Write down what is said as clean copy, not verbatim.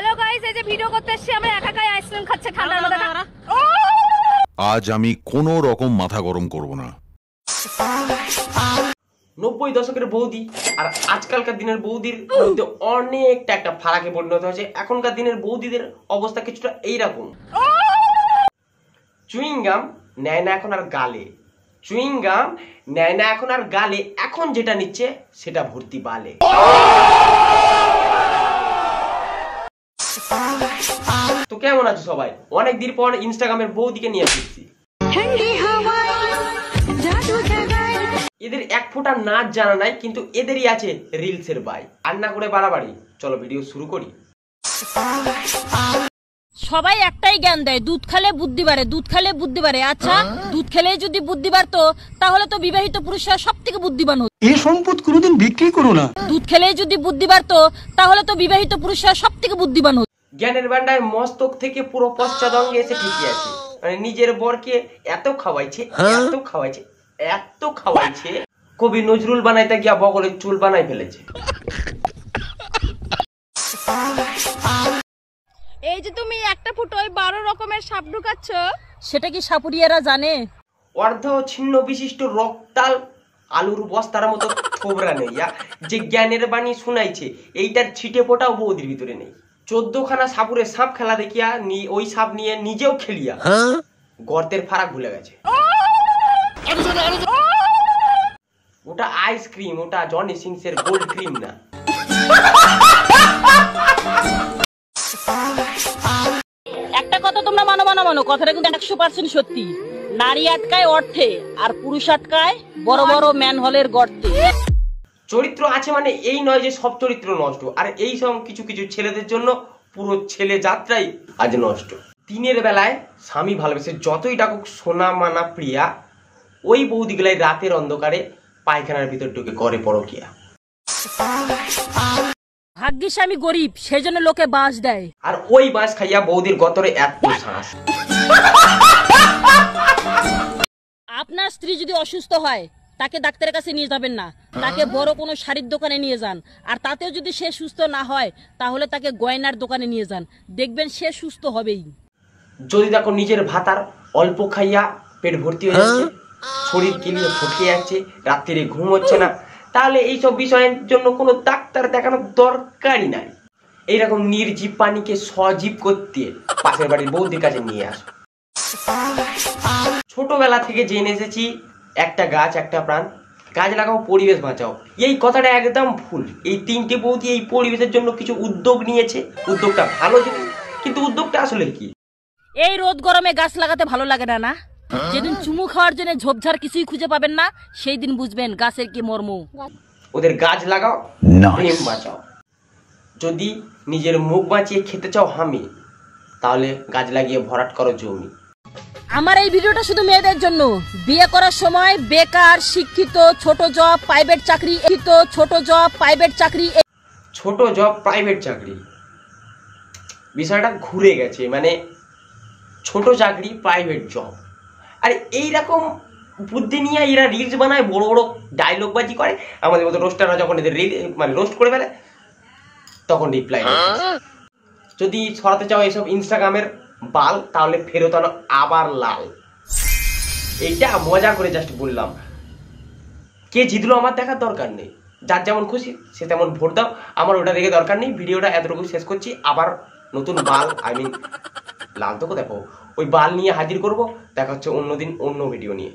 Hello guys, এই যে video করতে এসেছি আমরা, একা একাই আইসক্রিম খাচ্ছে ঠান্ডার মধ্যে। আজ আমি কোনো রকম মাথা গরম করব না। 90 দশকের বৌদি আর আজকালকার দিনের বৌদির মধ্যে অনেকটা একটা ফারাকে পরিণত হয়েছে। এখনকার দিনের বৌদিদের অবস্থা কিছুটা এইরকম। চুইং গাম নেয় না এখন আর গালে, চুইং গাম নেয় না এখন আর গালে, এখন যেটা নিচ্ছে সেটা ভর্তি বালে। তো কেমন আছো সবাই? অনেকদিন পর ইনস্টাগ্রামের বৌদিকে নিয়ে এসেছি। এদের এক ফোঁটা নাচ জানা নাই, কিন্তু এদেরই আছে রিলসের বাই। আর না করে বাড়াবাড়ি, চলো ভিডিও শুরু করি। সবাই একটাই জ্ঞান দেয়, দুধ খেলে বুদ্ধি বাড়ে, দুধ খেলে বুদ্ধি বাড়ে। আচ্ছা, দুধ খেলে যদি বুদ্ধি বাড়তো তাহলে তো বিবাহিত পুরুষরা সব থেকে বুদ্ধিমান হতো। এই সম্পদ কোনোদিন বিক্রি করো না। দুধ খেলে যদি বুদ্ধি বাড়তো তাহলে তো বিবাহিত পুরুষরা সব থেকে বুদ্ধিমান হতো। জ্ঞানের ভান্ডার মস্তক থেকে পুরো পশ্চাদঙ্গে এসে ঠিকই আছে। মানে নিজের বরকে এত খাওয়াইছে, এত খাওয়াইছে, এত খাওয়াইছে, কবি নজরুল বানাইতে গিয়া বগলের চুল বানাই ফেলেছে। এই যে তুমি একটা ফুটোয় 12 রকমের সাপ ঢুকাচ্ছ, সেটা কি সাপুরিয়ারা জানে? অর্ধ ছিন্ন বিশিষ্ট রক্তাল আলুর বস্তার মতো থোবরা নেই, যে জ্ঞানের বাণী শুনাইছে এইটার ছিটে ফোটাও বৌদির ভিতরে নেই। 14খানা সাপুরে সাপ খেলা দেখিয়া ওই সাপ নিয়ে নিজেও খেলিয়া গর্তের ফারাক ভুলে গেছে। ওটা আইসক্রিম, ওটা জনি সিংস এর গোল্ড ক্রিম না। একটা কথা তোমরা মানো, কথাটা কিন্তু 100% সত্যি। নারী আটকায় অর্থে আর পুরুষ আটকায় বড় বড় ম্যানহোলের গর্তে। চরিত্র আছে মানে এই নয় যে সব চরিত্র নষ্ট, আর এই সব কিছু কিছু ছেলেদের জন্য পুরো ছেলে যাত্রাই আজ নষ্ট। দিনের বেলায় স্বামী ভালোবেসে যতই ডাকুক সোনা মানা প্রিয়া, ওই বৌদিগুলাই রাতের অন্ধকারে পায়খানার ভিতর ঢুকে করে পরকিয়া। ভাগ্যিস আমি গরিব, সেজন্য লোকে বাঁশ দেয়। আর ওই বাঁশ খাইয়া বৌদির গতরে এত শ্বাস। আপনার স্ত্রী যদি অসুস্থ হয় তাকে ডাক্তারের কাছে নিয়ে যাবেন না, তাকে বড় কোনো শাড়ির দোকানে নিয়ে যান। আর তাতেও যদি সে সুস্থ না হয় তাহলে তাকে গয়নার দোকানে নিয়ে যান, দেখবেন সে সুস্থ হবেই। যদি দেখো নিজের ভাতার অল্প খাইয়া পেট ভর্তি হয়ে যাচ্ছে, শরীর কিলিয়ে ফটকে যাচ্ছে, রাত্রিরে ঘুম হচ্ছে না, তাহলে এইসব বিষয়ের জন্য কোনো ডাক্তার দেখানোর দরকারই নাই। এইরকম নির্জীব প্রাণীকে সজীব করতে পাশের বাড়ির বৌদির কাছে নিয়ে আসো। ছোটবেলা থেকে জেনে এসেছি একটা গাছ একটা প্রাণ, গাছ লাগাও পরিবেশ বাঁচাও। এই কথাটা একদম ভুল। এই 3টে বৌদি এই পরিবেশের জন্য কিছু উদ্যোগ নিয়েছে, উদ্যোগটা ভালো জিনিস, কিন্তু উদ্যোগটা আসলে কি? এই রোদ গরমে গাছ লাগাতে ভালো লাগে না না? যেদিন চুমু খাওয়ার জন্য ঝোপঝাড় কিছুই খুঁজে পাবেন না, সেই দিন বুঝবেন গাছের কি মর্ম। ওদের গাছ লাগাও, প্রেম বাঁচাও। যদি নিজের মুখ বাঁচিয়ে খেতে চাও হামি, তাহলে গাছ লাগিয়ে ভরাট করো জমি। আমার এই ভিডিওটা শুধু মেয়েদের জন্য। বিয়ে করার সময় বেকার, শিক্ষিত, ছোট জব, প্রাইভেট চাকরি, ছোট জব, প্রাইভেট চাকরি, ছোট জব প্রাইভেট চাকরি বিষয়টা ঘুরে গেছে। মানে ছোট চাকরি প্রাইভেট জব, আর এইরকম বুদ্ধি নিয়ে এরা রিলস বানায়, বড় বড় ডায়লগ বাজি করে। আমাদের মতো রোস্টাররা যখন এদের মানে রোস্ট করে ফেলে তখন রিপ্লাই। যদি সরাতে চাও এইসব ইনস্টাগ্রামের বাল, তাহলে ফেরত আনো আবার লাল। এইটা মজা করে জাস্ট বললাম। কে জিতলো আমার দেখার দরকার নেই, যার যেমন খুশি সে তেমন ভোট দাও, আমার ওটা দেখে দরকার নেই। ভিডিওটা এতটুকু শেষ করছি, আবার নতুন বাল লাল তো দেখো ওই বাল নিয়ে হাজির করবো। দেখা হচ্ছে অন্যদিন অন্য ভিডিও নিয়ে।